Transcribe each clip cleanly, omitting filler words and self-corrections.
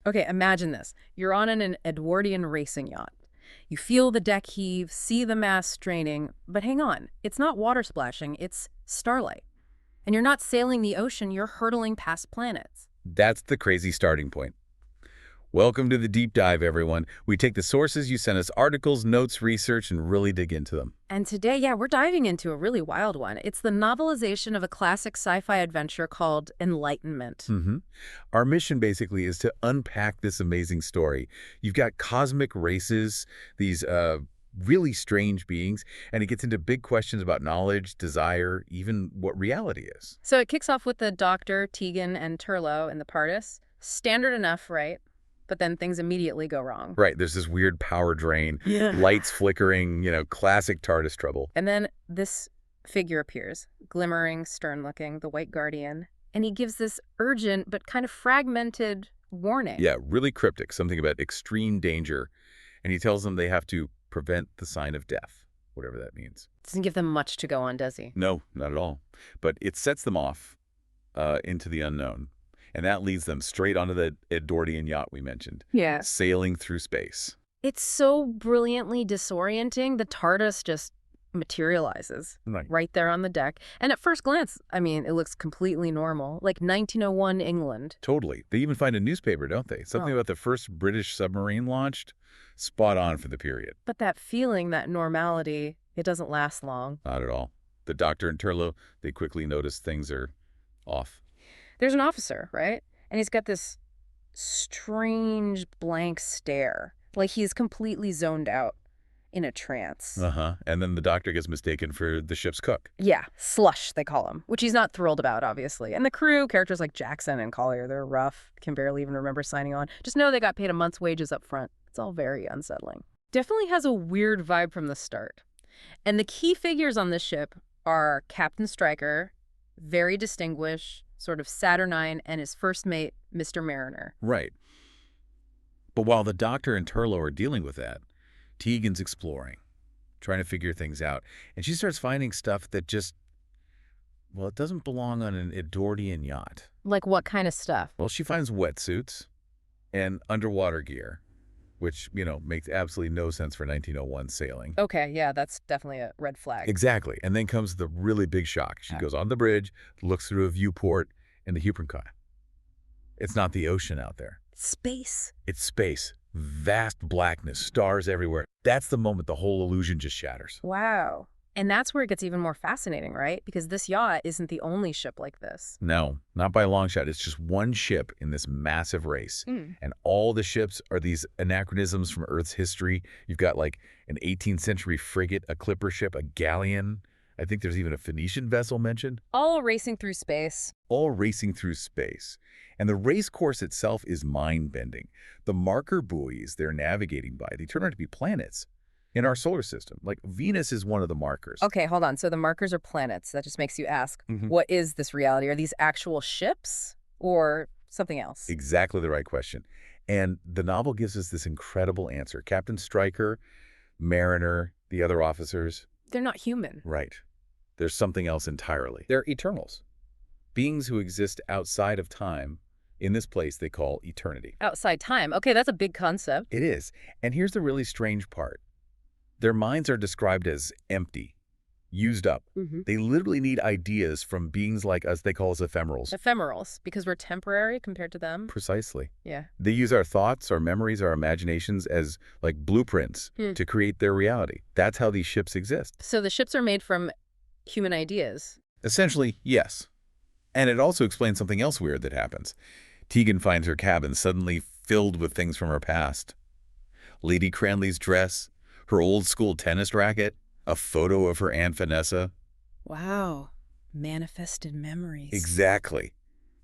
Okay, imagine this. You're on an Edwardian racing yacht. You feel the deck heave, see the mast straining, but hang on. It's not water splashing, it's starlight. And you're not sailing the ocean, you're hurtling past planets. That's the crazy starting point. Welcome to the deep dive, everyone. We take the sources you send us, articles, notes, research, and really dig into them. And today, yeah, we're diving into a really wild one. It's the novelization of a classic sci-fi adventure called Enlightenment. Our mission basically is to unpack this amazing story. You've got cosmic races, these really strange beings, and it gets into big questions about knowledge, desire, even what reality is. So it kicks off with the doctor, Tegan and Turlough in the TARDIS. Standard enough, right? But then things immediately go wrong. Right, there's this weird power drain, Yeah. lights flickering, classic TARDIS trouble. And then this figure appears, glimmering, stern-looking, the White Guardian, and he gives this urgent but kind of fragmented warning. Yeah, really cryptic, something about extreme danger. And he tells them they have to prevent the sign of death, whatever that means. Doesn't give them much to go on, does he? No, not at all. But it sets them off into the unknown. And that leads them straight onto the Edwardian yacht we mentioned. Yeah. Sailing through space. It's so brilliantly disorienting. The TARDIS just materializes right there on the deck. And at first glance, I mean, it looks completely normal, like 1901 England. Totally. They even find a newspaper, don't they? Something about the first British submarine launched. Spot on for the period. But that feeling, that normality, it doesn't last long. Not at all. The doctor and Turlough, they quickly notice things are off. There's an officer, right? And he's got this strange blank stare, like he's completely zoned out in a trance. And then the doctor gets mistaken for the ship's cook. Yeah, Slush, they call him, which he's not thrilled about, obviously. And the crew, characters like Jackson and Collier, they're rough, can barely even remember signing on. Just know they got paid a month's wages up front. It's all very unsettling. Definitely has a weird vibe from the start. And the key figures on this ship are Captain Striker, very distinguished, sort of saturnine, and his first mate, Mr. Mariner. Right. But while the doctor and Turlough are dealing with that, Tegan's exploring, trying to figure things out. And she starts finding stuff that just, well, it doesn't belong on an Edwardian yacht. Like what kind of stuff? Well, she finds wetsuits and underwater gear, which, makes absolutely no sense for 1901 sailing. Okay, yeah, that's definitely a red flag. Exactly. And then comes the really big shock. She goes on the bridge, looks through a viewport, and the Hupenkoi. It's not the ocean out there. Space. It's space. Vast blackness, stars everywhere. That's the moment the whole illusion just shatters. Wow. And that's where it gets even more fascinating, right? Because this yacht isn't the only ship like this. No, not by a long shot. It's just one ship in this massive race. And all the ships are these anachronisms from Earth's history. You've got like an 18th century frigate, a clipper ship, a galleon. I think there's even a Phoenician vessel mentioned. All racing through space. All racing through space. And the race course itself is mind-bending. The marker buoys they're navigating by, they turn out to be planets in our solar system. Like Venus is one of the markers. Okay, hold on. So the markers are planets. That just makes you ask, what is this reality? Are these actual ships or something else? Exactly the right question. And the novel gives us this incredible answer. Captain Striker, Mariner, the other officers. They're not human. Right. There's something else entirely. They're eternals. Beings who exist outside of time in this place they call eternity. Outside time. Okay, that's a big concept. It is. And here's the really strange part. Their minds are described as empty, used up. They literally need ideas from beings like us. They call us ephemerals. Ephemerals, because we're temporary compared to them. Precisely. Yeah. They use our thoughts, our memories, our imaginations as like blueprints to create their reality. That's how these ships exist. So the ships are made from human ideas. Essentially, yes. And it also explains something else weird that happens. Tegan finds her cabin suddenly filled with things from her past. Lady Cranley's dress, her old-school tennis racket, a photo of her Aunt Vanessa. Wow. Manifested memories. Exactly.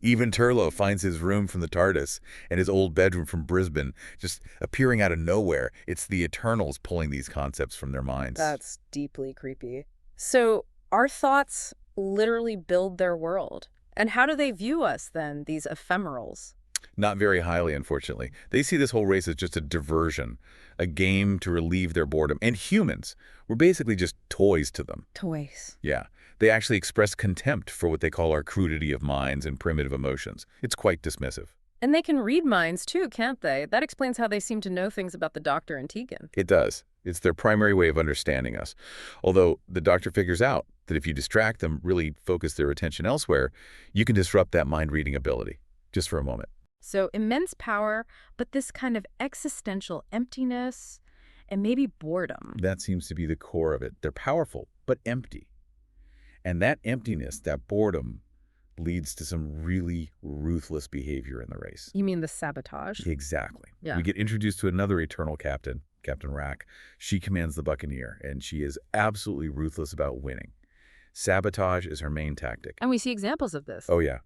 Even Turlough finds his room from the TARDIS and his old bedroom from Brisbane just appearing out of nowhere. It's the Eternals pulling these concepts from their minds. That's deeply creepy. So our thoughts literally build their world. And how do they view us, then, these ephemerals? Not very highly, unfortunately. They see this whole race as just a diversion, a game to relieve their boredom. And humans, we're basically just toys to them. Toys. Yeah. They actually express contempt for what they call our crudity of minds and primitive emotions. It's quite dismissive. And they can read minds too, can't they? That explains how they seem to know things about the Doctor and Tegan. It does. It's their primary way of understanding us. Although the Doctor figures out that if you distract them, really focus their attention elsewhere, you can disrupt that mind-reading ability, just for a moment. So immense power, but this kind of existential emptiness and maybe boredom. That seems to be the core of it. They're powerful, but empty. And that emptiness, that boredom, leads to some really ruthless behavior in the race. You mean the sabotage? Exactly. Yeah. We get introduced to another eternal captain, Captain Wrack. She commands the Buccaneer, and she is absolutely ruthless about winning. Sabotage is her main tactic. And we see examples of this. Oh, yeah.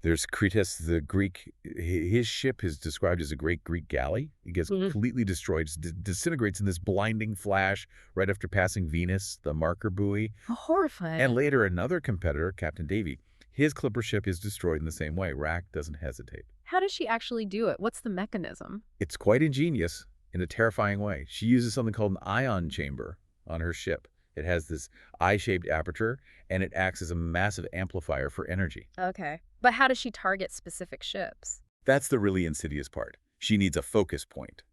There's Cretus, the Greek. His ship is described as a great Greek galley. It gets completely destroyed, disintegrates in this blinding flash right after passing Venus, the marker buoy. Horrifying. And later, another competitor, Captain Davy, his clipper ship is destroyed in the same way. Wrack doesn't hesitate. How does she actually do it? What's the mechanism? It's quite ingenious in a terrifying way. She uses something called an ion chamber on her ship. It has this eye-shaped aperture, and it acts as a massive amplifier for energy. Okay. But how does she target specific ships? That's the really insidious part. She needs a focus point.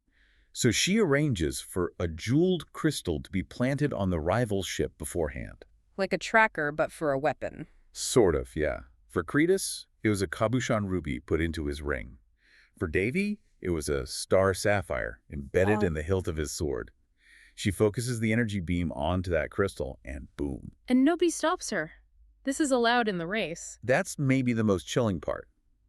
So she arranges for a jeweled crystal to be planted on the rival ship beforehand. Like a tracker, but for a weapon. Sort of, yeah. For Cretus, it was a cabochon ruby put into his ring. For Davy, it was a star sapphire embedded in the hilt of his sword. She focuses the energy beam onto that crystal, and boom. And nobody stops her. This is allowed in the race. That's maybe the most chilling part.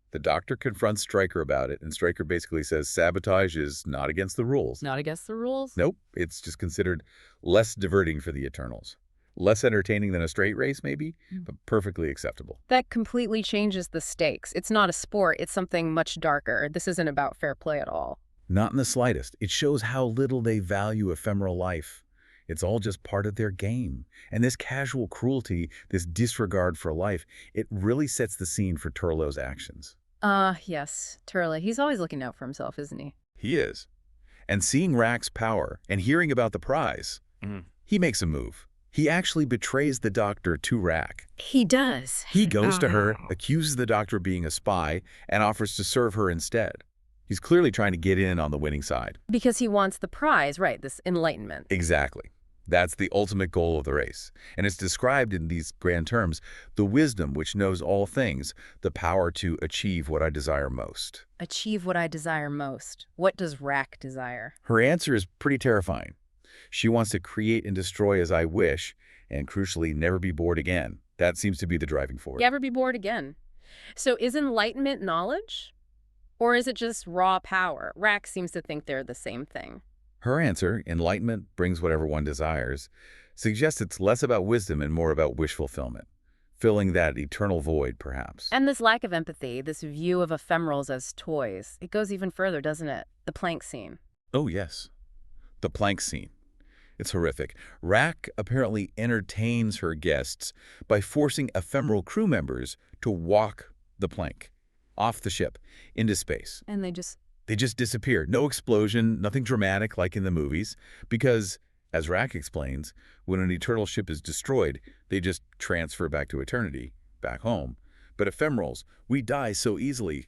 The Doctor confronts Striker about it, and Striker basically says sabotage is not against the rules. Not against the rules? Nope, it's just considered less diverting for the Eternals. Less entertaining than a straight race, maybe, but perfectly acceptable. That completely changes the stakes. It's not a sport, it's something much darker. This isn't about fair play at all. Not in the slightest. It shows how little they value ephemeral life. It's all just part of their game. And this casual cruelty, this disregard for life, it really sets the scene for Turlough's actions. Yes, Turlough. He's always looking out for himself, isn't he? He is. And seeing Wrack's power and hearing about the prize, he makes a move. He actually betrays the Doctor to Wrack. He does. He goes to her, accuses the Doctor of being a spy, and offers to serve her instead. He's clearly trying to get in on the winning side. Because he wants the prize, right, this enlightenment. Exactly. That's the ultimate goal of the race. And it's described in these grand terms: the wisdom which knows all things, the power to achieve what I desire most. Achieve what I desire most. What does Wrack desire? Her answer is pretty terrifying. She wants to create and destroy as I wish, and crucially, never be bored again. That seems to be the driving force. Never be bored again. So is enlightenment knowledge? Or is it just raw power? Wrack seems to think they're the same thing. Her answer, enlightenment brings whatever one desires, suggests it's less about wisdom and more about wish fulfillment, filling that eternal void, perhaps. And this lack of empathy, this view of ephemerals as toys, it goes even further, doesn't it? The plank scene. Oh, yes. The plank scene. It's horrific. Wrack apparently entertains her guests by forcing ephemeral crew members to walk the plank off the ship into space. And they just disappear. No explosion, nothing dramatic like in the movies, because, as Wrack explains, when an eternal ship is destroyed, they just transfer back to eternity, back home. But ephemerals, we die so easily.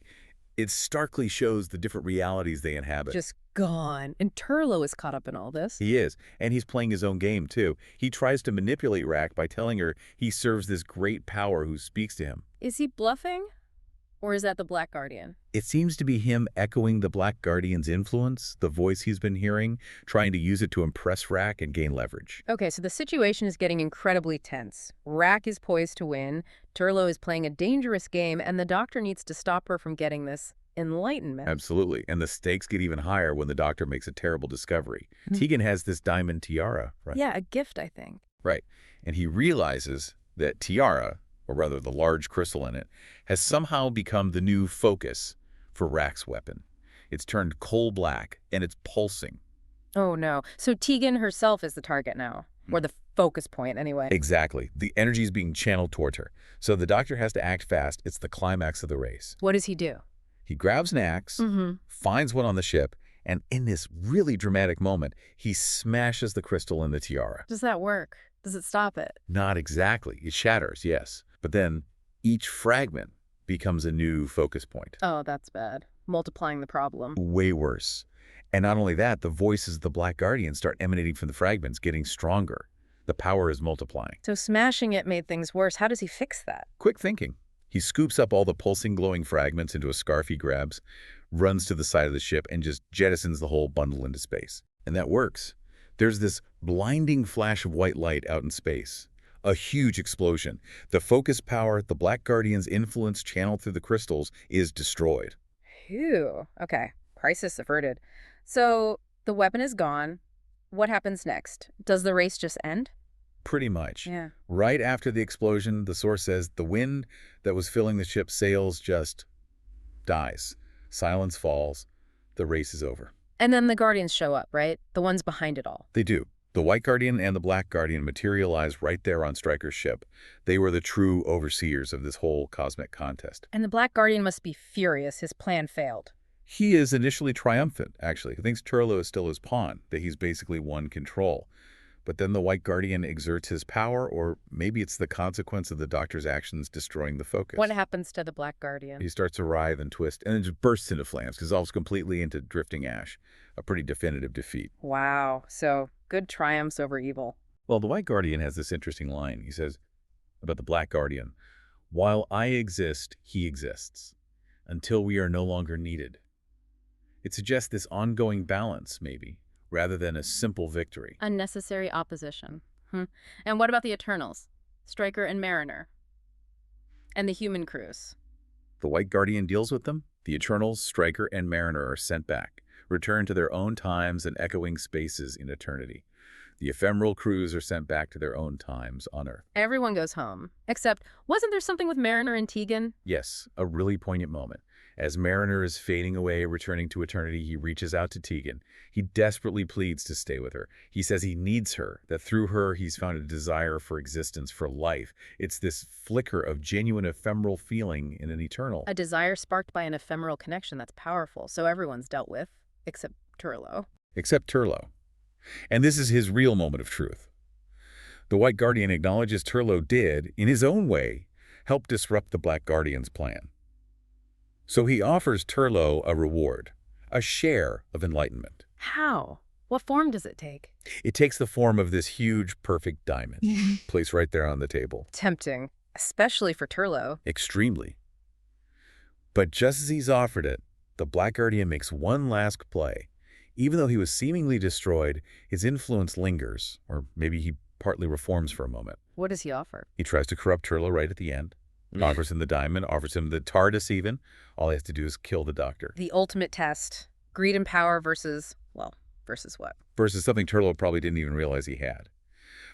It starkly shows the different realities they inhabit. just gone. And Turlough is caught up in all this. He is, and he's playing his own game, too. He tries to manipulate Wrack by telling her he serves this great power who speaks to him. Is he bluffing? Or is that the Black Guardian? It seems to be him echoing the Black Guardian's influence, the voice he's been hearing, trying to use it to impress Wrack and gain leverage. Okay, so the situation is getting incredibly tense. Wrack is poised to win, Turlough is playing a dangerous game, and the Doctor needs to stop her from getting this enlightenment. Absolutely, and the stakes get even higher when the Doctor makes a terrible discovery. Tegan has this diamond tiara, right? Yeah, a gift, I think. Right, and he realizes that tiara, or rather the large crystal in it, has somehow become the new focus for Wrack's weapon. It's turned coal black, and it's pulsing. Oh, no. So Tegan herself is the target now, or the focus point, anyway. Exactly. The energy is being channeled towards her. So the Doctor has to act fast. It's the climax of the race. What does he do? He grabs an axe, finds one on the ship, and in this really dramatic moment, he smashes the crystal in the tiara. Does that work? Does it stop it? Not exactly. It shatters, yes. But then each fragment becomes a new focus point. Oh, that's bad. multiplying the problem. Way worse. And not only that, the voices of the Black Guardian start emanating from the fragments, getting stronger. The power is multiplying. So smashing it made things worse. How does he fix that? Quick thinking. He scoops up all the pulsing, glowing fragments into a scarf he grabs, runs to the side of the ship, and just jettisons the whole bundle into space. And that works. There's this blinding flash of white light out in space. A huge explosion. The focus power, the Black Guardian's influence channeled through the crystals, is destroyed. Phew. Okay. Crisis averted. So the weapon is gone. What happens next? Does the race just end? Pretty much. Yeah. Right after the explosion, the source says the wind that was filling the ship's sails just dies. Silence falls. The race is over. And then the Guardians show up, right? The ones behind it all. They do. The White Guardian and the Black Guardian materialize right there on Striker's ship. They were the true overseers of this whole cosmic contest. And the Black Guardian must be furious. His plan failed. He is initially triumphant, actually. He thinks Turlough is still his pawn, that he's basically won control. But then the White Guardian exerts his power, or maybe it's the consequence of the Doctor's actions destroying the focus. What happens to the Black Guardian? He starts to writhe and twist, and then just bursts into flames, dissolves completely into drifting ash. A pretty definitive defeat. Wow. So good triumphs over evil. Well, the White Guardian has this interesting line. He says about the Black Guardian, "While I exist, he exists, until we are no longer needed." It suggests this ongoing balance, maybe, rather than a simple victory. Unnecessary opposition. And what about the Eternals? Striker and Mariner? And the human crews? The White Guardian deals with them. The Eternals, Striker, and Mariner are sent back, return to their own times and echoing spaces in eternity. The ephemeral crews are sent back to their own times on Earth. Everyone goes home. Except, wasn't there something with Mariner and Tegan? Yes, a really poignant moment. As Mariner is fading away, returning to eternity, he reaches out to Tegan. He desperately pleads to stay with her. He says he needs her, that through her he's found a desire for existence, for life. It's this flicker of genuine ephemeral feeling in an eternal. A desire sparked by an ephemeral connection that's powerful, so everyone's dealt with, except Turlough. Except Turlough. And this is his real moment of truth. The White Guardian acknowledges Turlough did, in his own way, help disrupt the Black Guardian's plan. So he offers Turlough a reward, a share of enlightenment. How? What form does it take? It takes the form of this huge, perfect diamond, placed right there on the table. Tempting, especially for Turlough. Extremely. But just as he's offered it, the Black Guardian makes one last play. Even though he was seemingly destroyed, his influence lingers, or maybe he partly reforms for a moment. What does he offer? He tries to corrupt Turlough right at the end, offers him the diamond, offers him the TARDIS even. All he has to do is kill the Doctor. The ultimate test. Greed and power versus, well, versus what? Versus something Turlough probably didn't even realize he had.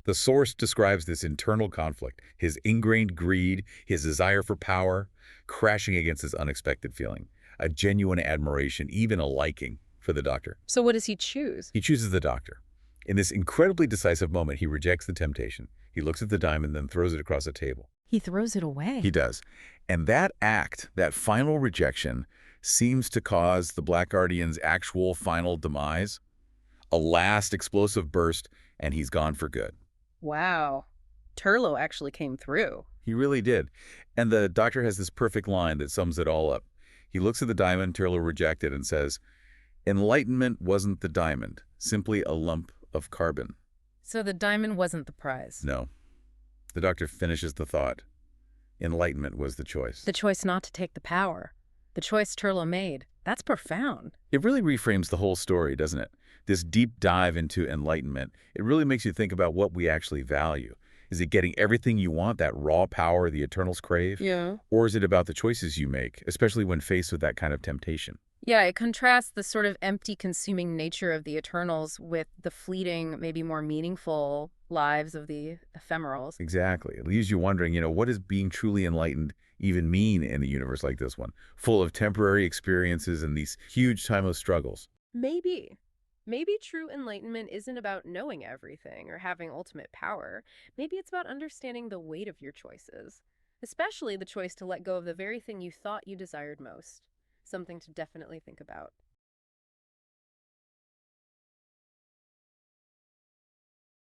The source describes this internal conflict, his ingrained greed, his desire for power, crashing against his unexpected feeling, a genuine admiration, even a liking for the Doctor. So what does he choose? He chooses the Doctor. In this incredibly decisive moment, he rejects the temptation. He looks at the diamond, then throws it across a table. He throws it away. He does. And that act, that final rejection, seems to cause the Black Guardian's actual final demise. A last explosive burst, and he's gone for good. Wow. Turlough actually came through. He really did. And the Doctor has this perfect line that sums it all up. He looks at the diamond Turlough rejected and says, "Enlightenment wasn't the diamond, simply a lump of carbon." So the diamond wasn't the prize. No. The Doctor finishes the thought. Enlightenment was the choice. The choice not to take the power. The choice Turlough made. That's profound. It really reframes the whole story, doesn't it? This deep dive into enlightenment, it really makes you think about what we actually value. Is it getting everything you want, that raw power the Eternals crave? Yeah. Or is it about the choices you make, especially when faced with that kind of temptation? Yeah, it contrasts the sort of empty, consuming nature of the Eternals with the fleeting, maybe more meaningful lives of the ephemerals. Exactly. It leaves you wondering, what does being truly enlightened even mean in a universe like this one, full of temporary experiences and these huge timeless struggles? Maybe. Maybe true enlightenment isn't about knowing everything or having ultimate power. Maybe it's about understanding the weight of your choices, especially the choice to let go of the very thing you thought you desired most. Something to definitely think about.